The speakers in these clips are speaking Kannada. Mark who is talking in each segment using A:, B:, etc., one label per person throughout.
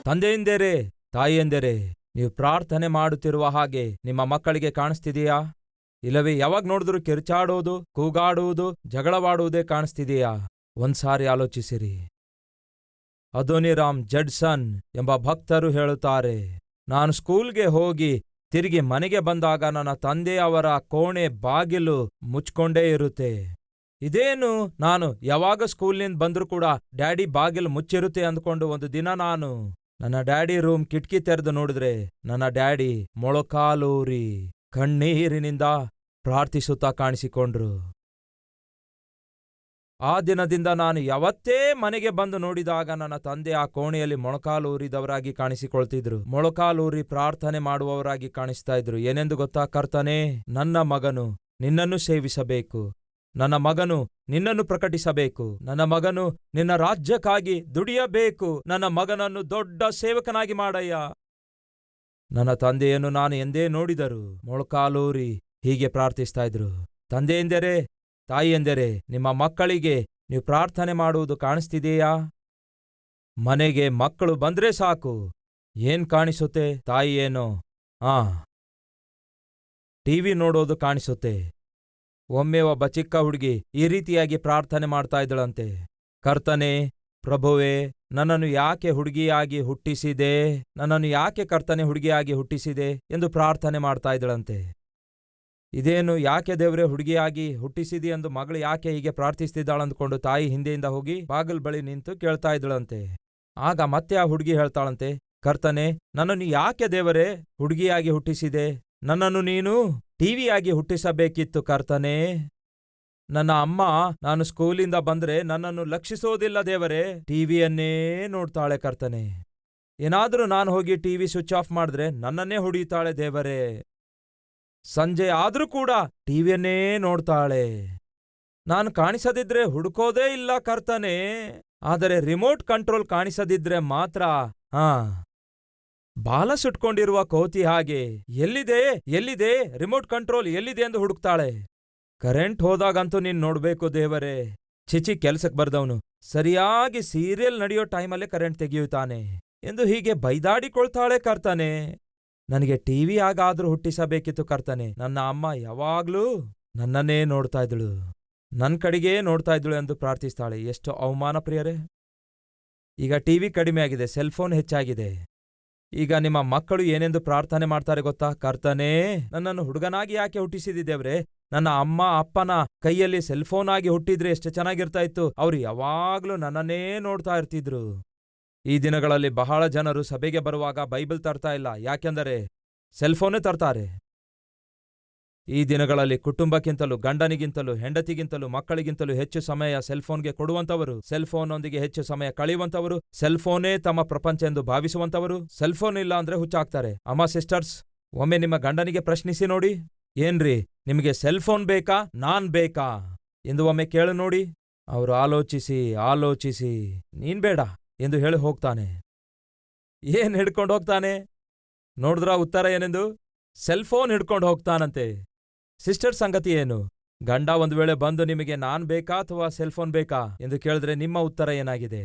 A: ತಂದೆಯಂದಿರೇ, ತಾಯಿಯಂದಿರೇ, ನೀವು ಪ್ರಾರ್ಥನೆ ಮಾಡುತ್ತಿರುವ ಹಾಗೆ ನಿಮ್ಮ ಮಕ್ಕಳಿಗೆ ಕಾಣಿಸ್ತಿದೆಯಾ? ಇಲ್ಲವೇ ಯಾವಾಗ ನೋಡಿದ್ರೂ ಕಿರ್ಚಾಡೋದು, ಕೂಗಾಡುವುದು, ಜಗಳವಾಡುವುದೇ ಕಾಣಿಸ್ತಿದೆಯಾ? ಒಂದ್ಸಾರಿ ಆಲೋಚಿಸಿರಿ. ಅದೋನಿರಾಮ್ ಜಡ್ಸನ್ ಎಂಬ ಭಕ್ತರು ಹೇಳುತ್ತಾರೆ, ನಾನು ಸ್ಕೂಲ್ಗೆ ಹೋಗಿ ತಿರುಗಿ ಮನೆಗೆ ಬಂದಾಗ ನನ್ನ ತಂದೆಯವರ ಕೋಣೆ ಬಾಗಿಲು ಮುಚ್ಕೊಂಡೇ ಇರುತ್ತೆ. ಇದೇನು, ನಾನು ಯಾವಾಗ ಸ್ಕೂಲ್ನಿಂದ ಬಂದ್ರೂ ಕೂಡ ಡ್ಯಾಡಿ ಬಾಗಿಲು ಮುಚ್ಚಿರುತ್ತೆ ಅಂದ್ಕೊಂಡು ಒಂದು ದಿನ ನಾನು ನನ್ನ ಡ್ಯಾಡಿ ರೂಮ್ ಕಿಟಕಿ ತೆರೆದು ನೋಡಿದ್ರೆ ನನ್ನ ಡ್ಯಾಡಿ ಮೊಳಕಾಲೂರಿ ಕಣ್ಣೀರಿನಿಂದ ಪ್ರಾರ್ಥಿಸುತ್ತಾ ಕಾಣಿಸಿಕೊಂಡ್ರು. ಆ ದಿನದಿಂದ ನಾನು ಯಾವತ್ತೇ ಮನೆಗೆ ಬಂದು ನೋಡಿದಾಗ ನನ್ನ ತಂದೆ ಆ ಕೋಣೆಯಲ್ಲಿ ಮೊಳಕಾಲೂರಿದವರಾಗಿ ಕಾಣಿಸಿಕೊಳ್ತಿದ್ರು. ಮೊಳಕಾಲೂರಿ ಪ್ರಾರ್ಥನೆ ಮಾಡುವವರಾಗಿ ಕಾಣಿಸ್ತಾ ಇದ್ರು. ಏನೆಂದು ಗೊತ್ತಾ? ಕರ್ತನೇ, ನನ್ನ ಮಗನು ನಿನ್ನನ್ನು ಸೇವಿಸಬೇಕು, ನನ್ನ ಮಗನು ನಿನ್ನನ್ನು ಪ್ರಕಟಿಸಬೇಕು, ನನ್ನ ಮಗನು ನಿನ್ನ ರಾಜ್ಯಕ್ಕಾಗಿ ದುಡಿಯಬೇಕು, ನನ್ನ ಮಗನನ್ನು ದೊಡ್ಡ ಸೇವಕನಾಗಿ ಮಾಡಯ್ಯ. ನನ್ನ ತಂದೆಯನ್ನು ನಾನು ಎಂದೇ ನೋಡಿದರು ಮೊಳಕಾಲೂರಿ ಹೀಗೆ ಪ್ರಾರ್ಥಿಸ್ತಾ ಇದ್ರು. ತಂದೆಯೆಂದರೆ, ತಾಯಿಯೆಂದರೆ, ನಿಮ್ಮ ಮಕ್ಕಳಿಗೆ ನೀವು ಪ್ರಾರ್ಥನೆ ಮಾಡುವುದು ಕಾಣಿಸ್ತಿದೆಯಾ? ಮನೆಗೆ ಮಕ್ಕಳು ಬಂದ್ರೆ ಸಾಕು, ಏನ್ ಕಾಣಿಸುತ್ತೆ? ತಾಯಿ ಏನೋ ಟಿವಿ ನೋಡೋದು ಕಾಣಿಸುತ್ತೆ. ಒಮ್ಮೆ ಒಬ್ಬ ಚಿಕ್ಕ ಹುಡುಗಿ ಈ ರೀತಿಯಾಗಿ ಪ್ರಾರ್ಥನೆ ಮಾಡ್ತಾ ಇದ್ದಳಂತೆ, ಕರ್ತನೇ, ಪ್ರಭುವೇ, ನನ್ನನ್ನು ಯಾಕೆ ಹುಡುಗಿಯಾಗಿ ಹುಟ್ಟಿಸಿದೆ? ನನ್ನನ್ನು ಯಾಕೆ ಕರ್ತನೆ ಹುಡುಗಿಯಾಗಿ ಹುಟ್ಟಿಸಿದೆ ಎಂದು ಪ್ರಾರ್ಥನೆ ಮಾಡ್ತಾ ಇದ್ದಳಂತೆ. ಇದೇನು, ಯಾಕೆ ದೇವ್ರೆ ಹುಡುಗಿಯಾಗಿ ಹುಟ್ಟಿಸಿದಿ ಎಂದು ಮಗಳು ಯಾಕೆ ಹೀಗೆ ಪ್ರಾರ್ಥಿಸ್ತಿದ್ದಾಳಂದ್ಕೊಂಡು ತಾಯಿ ಹಿಂದೆಯಿಂದ ಹೋಗಿ ಬಾಗಿಲ್ ಬಳಿ ನಿಂತು ಕೇಳ್ತಾ ಇದ್ದಳಂತೆ. ಆಗ ಮತ್ತೆ ಆ ಹುಡುಗಿ ಹೇಳ್ತಾಳಂತೆ, ಕರ್ತನೆ, ನನ್ನನ್ನು ಯಾಕೆ ದೇವರೇ ಹುಡುಗಿಯಾಗಿ ಹುಟ್ಟಿಸಿದೆ? ನನ್ನನ್ನು ನೀನು ಟಿವಿಯಾಗಿ ಹುಟ್ಟಿಸಬೇಕಿತ್ತು ಕರ್ತನೆ. ನನ್ನ ಅಮ್ಮ ನಾನು ಸ್ಕೂಲಿಂದ ಬಂದ್ರೆ ನನ್ನನ್ನು ಲಕ್ಷಿಸೋದಿಲ್ಲ ದೇವರೇ, ಟಿವಿಯನ್ನೇ ನೋಡ್ತಾಳೆ ಕರ್ತನೆ. ಏನಾದ್ರೂ ನಾನು ಹೋಗಿ ಟಿವಿ ಸ್ವಿಚ್ ಆಫ್ ಮಾಡಿದ್ರೆ ನನ್ನನ್ನೇ ಹೊಡೆಯುತ್ತಾಳೆ ದೇವರೇ. ಸಂಜೆ ಆದ್ರೂ ಕೂಡ ಟಿವಿಯನ್ನೇ ನೋಡ್ತಾಳೆ. ನಾನು ಕಾಣಿಸದಿದ್ರೆ ಹುಡುಕೋದೇ ಇಲ್ಲ ಕರ್ತನೆ. ಆದರೆ ರಿಮೋಟ್ ಕಂಟ್ರೋಲ್ ಕಾಣಿಸದಿದ್ರೆ ಮಾತ್ರ ಬಾಲ ಸುಟ್ಕೊಂಡಿರುವ ಕೋತಿ ಹಾಗೆ ಎಲ್ಲಿದೆ ಎಲ್ಲಿದೆ ರಿಮೋಟ್ ಕಂಟ್ರೋಲ್ ಎಲ್ಲಿದೆ ಎಂದು ಹುಡುಕ್ತಾಳೆ. ಕರೆಂಟ್ ಹೋದಾಗಂತೂ ನೀನ್ ನೋಡ್ಬೇಕು ದೇವರೇ. ಚಿಚಿ, ಕೆಲ್ಸಕ್ ಬರ್ದವನು ಸರಿಯಾಗಿ ಸೀರಿಯಲ್ ನಡೆಯೋ ಟೈಮಲ್ಲೇ ಕರೆಂಟ್ ತೆಗೆಯುತ್ತಾನೆ ಎಂದು ಹೀಗೆ ಬೈದಾಡಿಕೊಳ್ತಾಳೆ ಕರ್ತನೆ. ನನಗೆ ಟಿವಿ ಆಗಾದ್ರೂ ಹುಟ್ಟಿಸಬೇಕಿತ್ತು ಕರ್ತನೆ. ನನ್ನ ಅಮ್ಮ ಯಾವಾಗ್ಲೂ ನನ್ನನ್ನೇ ನೋಡ್ತಾ ಇದ್ದಳು, ನನ್ ಕಡೆಗೇ ನೋಡ್ತಾ ಇದ್ದಳು ಎಂದು ಪ್ರಾರ್ಥಿಸ್ತಾಳೆ. ಎಷ್ಟು ಅವಮಾನ ಪ್ರಿಯರೇ. ಈಗ ಟಿವಿ ಕಡಿಮೆ ಆಗಿದೆ, ಸೆಲ್ಫೋನ್ ಹೆಚ್ಚಾಗಿದೆ. ಈಗ ನಿಮ್ಮ ಮಕ್ಕಳು ಏನೆಂದು ಪ್ರಾರ್ಥನೆ ಮಾಡ್ತಾರೆ ಗೊತ್ತಾ? ಕರ್ತನೇ, ನನ್ನನ್ನು ಹುಡುಗನಾಗಿ ಯಾಕೆ ಹುಟ್ಟಿಸಿದಿದ್ದೇವ್ರೆ? ನನ್ನ ಅಮ್ಮ ಅಪ್ಪನ ಕೈಯಲ್ಲಿ ಸೆಲ್ಫೋನ್ ಆಗಿ ಹುಟ್ಟಿದ್ರೆ ಎಷ್ಟು ಚೆನ್ನಾಗಿರ್ತಾ ಇತ್ತು. ಅವ್ರು ಯಾವಾಗ್ಲೂ ನನ್ನನ್ನೇ ನೋಡ್ತಾ ಇರ್ತಿದ್ರು. ಈ ದಿನಗಳಲ್ಲಿ ಬಹಳ ಜನರು ಸಭೆಗೆ ಬರುವಾಗ ಬೈಬಲ್ ತರ್ತಾ ಇಲ್ಲ, ಯಾಕೆಂದರೆ ಸೆಲ್ಫೋನೇ ತರ್ತಾರೆ. ಈ ದಿನಗಳಲ್ಲಿ ಕುಟುಂಬಕ್ಕಿಂತಲೂ, ಗಂಡನಿಗಿಂತಲೂ, ಹೆಂಡತಿಗಿಂತಲೂ, ಮಕ್ಕಳಿಗಿಂತಲೂ ಹೆಚ್ಚು ಸಮಯ ಸೆಲ್ಫೋನ್ಗೆ ಕೊಡುವಂತವರು, ಸೆಲ್ಫೋನ್ನೊಂದಿಗೆ ಹೆಚ್ಚು ಸಮಯ ಕಳೆಯುವಂತವರು, ಸೆಲ್ಫೋನೇ ತಮ್ಮ ಪ್ರಪಂಚ ಎಂದು ಭಾವಿಸುವಂತವರು. ಸೆಲ್ಫೋನ್ ಇಲ್ಲ ಅಂದ್ರೆ ಹುಚ್ಚಾಗ್ತಾರೆ. ಅಮ್ಮ, ಸಿಸ್ಟರ್ಸ್, ಒಮ್ಮೆ ನಿಮ್ಮ ಗಂಡನಿಗೆ ಪ್ರಶ್ನಿಸಿ ನೋಡಿ, ಏನ್ರಿ ನಿಮಗೆ ಸೆಲ್ಫೋನ್ ಬೇಕಾ, ನಾನ್ ಬೇಕಾ ಎಂದು ಒಮ್ಮೆ ಕೇಳು ನೋಡಿ. ಅವರು ಆಲೋಚಿಸಿ ಆಲೋಚಿಸಿ ನೀನ್ ಬೇಡ ಎಂದು ಹೇಳಿ ಹೋಗ್ತಾನೆ. ಏನ್ ಹಿಡ್ಕೊಂಡು ಹೋಗ್ತಾನೆ ನೋಡಿದ್ರ ಉತ್ತರ ಏನೆಂದು? ಸೆಲ್ಫೋನ್ ಹಿಡ್ಕೊಂಡು ಹೋಗ್ತಾನಂತೆ. ಸಿಸ್ಟರ್ ಸಂಗತಿ ಏನು? ಗಂಡ ಒಂದು ವೇಳೆ ಬಂದು ನಿಮಗೆ ನಾನ್ ಬೇಕಾ ಅಥವಾ ಸೆಲ್ಫೋನ್ ಬೇಕಾ ಎಂದು ಕೇಳಿದ್ರೆ ನಿಮ್ಮ ಉತ್ತರ ಏನಾಗಿದೆ?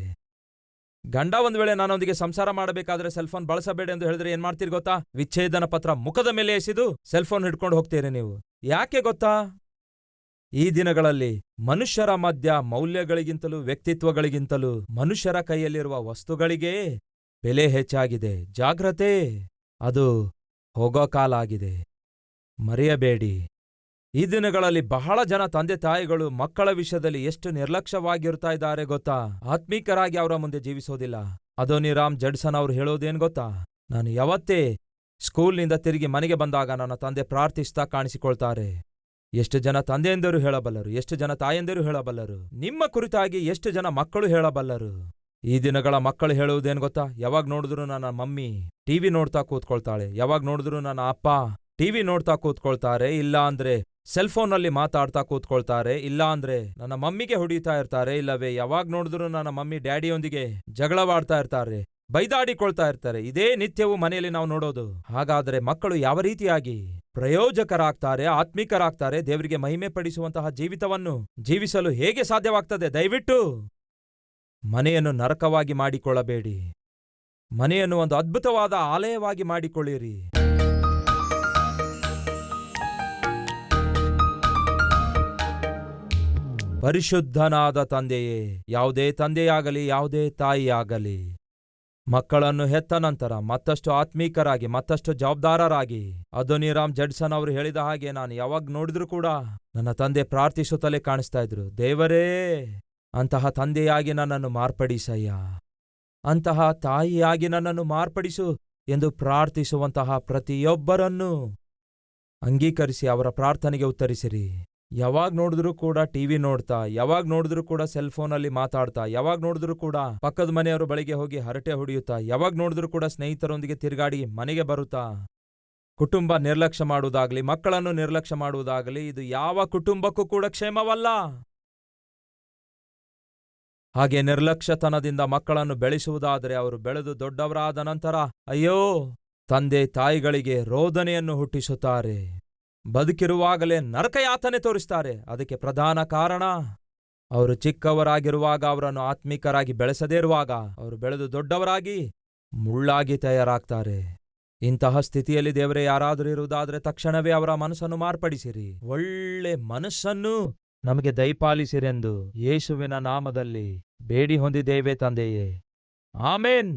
A: ಗಂಡ ಒಂದು ವೇಳೆ ನಾನೊಂದಿಗೆ ಸಂಸಾರ ಮಾಡಬೇಕಾದ್ರೆ ಸೆಲ್ಫೋನ್ ಬಳಸಬೇಡ ಎಂದು ಹೇಳಿದ್ರೆ ಏನ್ ಮಾಡ್ತೀರಿ ಗೊತ್ತಾ? ವಿಚ್ಛೇದನ ಪತ್ರ ಮುಖದ ಮೇಲೆ ಎಸೆದು ಸೆಲ್ಫೋನ್ ಹಿಡ್ಕೊಂಡು ಹೋಗ್ತೀರಿ ನೀವು. ಯಾಕೆ ಗೊತ್ತಾ? ಈ ದಿನಗಳಲ್ಲಿ ಮನುಷ್ಯರ ಮಧ್ಯ ಮೌಲ್ಯಗಳಿಗಿಂತಲೂ, ವ್ಯಕ್ತಿತ್ವಗಳಿಗಿಂತಲೂ ಮನುಷ್ಯರ ಕೈಯಲ್ಲಿರುವ ವಸ್ತುಗಳಿಗೆ ಬೆಲೆ ಹೆಚ್ಚಾಗಿದೆ. ಜಾಗ್ರತೆ, ಅದು ಹೋಗೋ ಕಾಲ ಆಗಿದೆ, ಮರೆಯಬೇಡಿ. ಈ ದಿನಗಳಲ್ಲಿ ಬಹಳ ಜನ ತಂದೆ ತಾಯಿಗಳು ಮಕ್ಕಳ ವಿಷಯದಲ್ಲಿ ಎಷ್ಟು ನಿರ್ಲಕ್ಷ್ಯವಾಗಿರ್ತಾ ಇದ್ದಾರೆ ಗೊತ್ತಾ? ಆತ್ಮೀಕರಾಗಿ ಅವರ ಮುಂದೆ ಜೀವಿಸೋದಿಲ್ಲ. ಅದೋನಿರಾಮ್ ಜಡ್ಸನ್ ಅವರು ಹೇಳೋದೇನ್ ಗೊತ್ತಾ? ನಾನು ಯಾವತ್ತೇ ಸ್ಕೂಲ್ನಿಂದ ತಿರುಗಿ ಮನೆಗೆ ಬಂದಾಗ ನನ್ನ ತಂದೆ ಪ್ರಾರ್ಥಿಸ್ತಾ ಕಾಣಿಸಿಕೊಳ್ತಾರೆ. ಎಷ್ಟು ಜನ ತಂದೆಯಂದರು ಹೇಳಬಲ್ಲರು, ಎಷ್ಟು ಜನ ತಾಯಂದಿರು ಹೇಳಬಲ್ಲರು, ನಿಮ್ಮ ಕುರಿತಾಗಿ ಎಷ್ಟು ಜನ ಮಕ್ಕಳು ಹೇಳಬಲ್ಲರು. ಈ ದಿನಗಳ ಮಕ್ಕಳು ಹೇಳುವುದೇನ್ ಗೊತ್ತಾ? ಯಾವಾಗ ನೋಡಿದ್ರು ನನ್ನ ಮಮ್ಮಿ ಟಿವಿ ನೋಡ್ತಾ ಕೂತ್ಕೊಳ್ತಾಳೆ, ಯಾವಾಗ ನೋಡಿದ್ರು ನನ್ನ ಅಪ್ಪ ಟಿವಿ ನೋಡ್ತಾ ಕೂತ್ಕೊಳ್ತಾರೆ, ಇಲ್ಲ ಅಂದ್ರೆ ಸೆಲ್ಫೋನ್ನಲ್ಲಿ ಮಾತಾಡ್ತಾ ಕೂತ್ಕೊಳ್ತಾರೆ, ಇಲ್ಲ ಅಂದ್ರೆ ನನ್ನ ಮಮ್ಮಿಗೆ ಹೊಡಿತಾ ಇರ್ತಾರೆ, ಇಲ್ಲವೇ ಯಾವಾಗ ನೋಡಿದ್ರು ನನ್ನ ಮಮ್ಮಿ ಡ್ಯಾಡಿಯೊಂದಿಗೆ ಜಗಳವಾಡ್ತಾ ಇರ್ತಾರೆ, ಬೈದಾಡಿಕೊಳ್ತಾ ಇರ್ತಾರೆ. ಇದೇ ನಿತ್ಯವೂ ಮನೆಯಲ್ಲಿ ನಾವು ನೋಡೋದು. ಹಾಗಾದ್ರೆ ಮಕ್ಕಳು ಯಾವ ರೀತಿಯಾಗಿ ಪ್ರಯೋಜಕರಾಗ್ತಾರೆ, ಆತ್ಮಿಕರಾಗ್ತಾರೆ, ದೇವರಿಗೆ ಮಹಿಮೆ ಪಡಿಸುವಂತಹ ಜೀವಿತವನ್ನು ಜೀವಿಸಲು ಹೇಗೆ ಸಾಧ್ಯವಾಗ್ತದೆ? ದಯವಿಟ್ಟು ಮನೆಯನ್ನು ನರಕವಾಗಿ ಮಾಡಿಕೊಳ್ಳಬೇಡಿ. ಮನೆಯನ್ನು ಒಂದು ಅದ್ಭುತವಾದ ಆಲಯವಾಗಿ ಮಾಡಿಕೊಳ್ಳಿರಿ. ಪರಿಶುದ್ಧನಾದ ತಂದೆಯೇ, ಯಾವುದೇ ತಂದೆಯಾಗಲಿ ಯಾವುದೇ ತಾಯಿಯಾಗಲಿ ಮಕ್ಕಳನ್ನು ಹೆತ್ತ ನಂತರ ಮತ್ತಷ್ಟು ಆತ್ಮೀಕರಾಗಿ ಮತ್ತಷ್ಟು ಜವಾಬ್ದಾರರಾಗಿ, ಅದೋನಿರಾಮ್ ಜಡ್ಸನ್ ಅವರು ಹೇಳಿದ ಹಾಗೆ ನಾನು ಯಾವಾಗ ನೋಡಿದ್ರೂ ಕೂಡ ನನ್ನ ತಂದೆ ಪ್ರಾರ್ಥಿಸುತ್ತಲೇ ಕಾಣಿಸ್ತಾ ಇದ್ರು, ದೇವರೇ ಅಂತಹ ತಂದೆಯಾಗಿ ನನ್ನನ್ನು ಮಾರ್ಪಡಿಸಯ್ಯ, ಅಂತಹ ತಾಯಿಯಾಗಿ ನನ್ನನ್ನು ಮಾರ್ಪಡಿಸು ಎಂದು ಪ್ರಾರ್ಥಿಸುವಂತಹ ಪ್ರತಿಯೊಬ್ಬರನ್ನು ಅಂಗೀಕರಿಸಿ ಅವರ ಪ್ರಾರ್ಥನೆಗೆ ಉತ್ತರಿಸಿರಿ. ಯಾವಾಗ ನೋಡಿದ್ರೂ ಕೂಡ ಟಿವಿ ನೋಡ್ತಾ, ಯಾವಾಗ ನೋಡಿದ್ರೂ ಕೂಡ ಸೆಲ್ ಫೋನಲ್ಲಿ ಮಾತಾಡ್ತಾ, ಯಾವಾಗ ನೋಡಿದ್ರೂ ಕೂಡ ಪಕ್ಕದ ಮನೆಯವರು ಬಳಿಗೆ ಹೋಗಿ ಹರಟೆ ಹೊಡೆಯುತ್ತಾ, ಯಾವಾಗ ನೋಡಿದ್ರೂ ಕೂಡ ಸ್ನೇಹಿತರೊಂದಿಗೆ ತಿರುಗಾಡಿ ಮನೆಗೆ ಬರುತ್ತಾ ಕುಟುಂಬ ನಿರ್ಲಕ್ಷ್ಯ ಮಾಡುವುದಾಗಲಿ, ಮಕ್ಕಳನ್ನು ನಿರ್ಲಕ್ಷ್ಯ ಮಾಡುವುದಾಗಲಿ, ಇದು ಯಾವ ಕುಟುಂಬಕ್ಕೂ ಕೂಡ ಕ್ಷೇಮವಲ್ಲ. ಹಾಗೆ ನಿರ್ಲಕ್ಷ್ಯತನದಿಂದ ಮಕ್ಕಳನ್ನು ಬೆಳೆಸುವುದಾದರೆ ಅವರು ಬೆಳೆದು ದೊಡ್ಡವರಾದ ನಂತರ ಅಯ್ಯೋ ತಂದೆ ತಾಯಿಗಳಿಗೆ ರೋದನೆಯನ್ನು ಹುಟ್ಟಿಸುತ್ತಾರೆ, ಬದುಕಿರುವಾಗಲೇ ನರಕಯಾತನೆ ತೋರಿಸ್ತಾರೆ. ಅದಕ್ಕೆ ಪ್ರಧಾನ ಕಾರಣ ಅವರು ಚಿಕ್ಕವರಾಗಿರುವಾಗ ಅವರನ್ನು ಆತ್ಮಿಕರಾಗಿ ಬೆಳೆಸದೇ ಇರುವಾಗ ಅವರು ಬೆಳೆದು ದೊಡ್ಡವರಾಗಿ ಮುಳ್ಳಾಗಿ ತಯಾರಾಗ್ತಾರೆ. ಇಂತಹ ಸ್ಥಿತಿಯಲ್ಲಿ ದೇವರೇ ಯಾರಾದರೂ ಇರುವುದಾದರೆ ತಕ್ಷಣವೇ ಅವರ ಮನಸ್ಸನ್ನು ಮಾರ್ಪಡಿಸಿರಿ, ಒಳ್ಳೆ ಮನಸ್ಸನ್ನು ನಮಗೆ ದಯಪಾಲಿಸಿರೆಂದು ಯೇಸುವಿನ ನಾಮದಲ್ಲಿ ಬೇಡಿ ಹೊಂದಿದ್ದೇವೆ ತಂದೆಯೇ, ಆಮೇನ್.